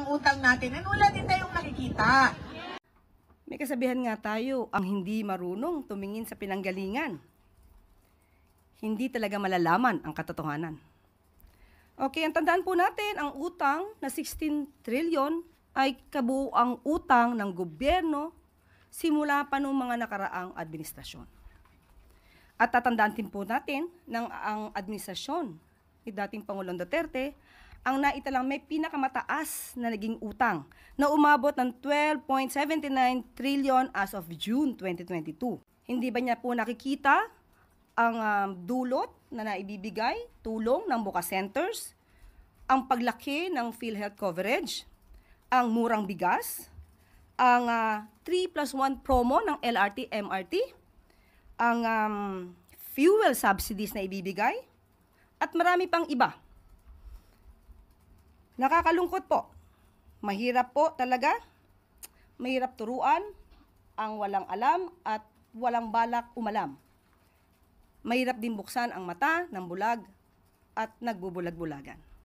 ang utang natin and wala din tayong nakikita. May kasabihan nga tayo, ang hindi marunong tumingin sa pinanggalingan, hindi talaga malalaman ang katotohanan. Okay, ang tandaan po natin, ang utang na 16 trillion ay kabuuang utang ng gobyerno simula pa noong mga nakaraang administrasyon. At tatandaan din po natin ng ang administrasyon ni dating Pangulong Duterte ang naitalang may pinakamataas na naging utang na umabot ng 12.79 trillion as of June 2022. Hindi ba niya po nakikita ang dulot na naibibigay, tulong ng Bukas Centers, ang paglaki ng PhilHealth coverage, ang murang bigas, ang 3+1 promo ng LRT, MRT, ang fuel subsidies na ibibigay, at marami pang iba. Nakakalungkot po. Mahirap po talaga. Mahirap turuan ang walang alam at walang balak umalam. Mahirap din buksan ang mata ng bulag at nagbubulag-bulagan.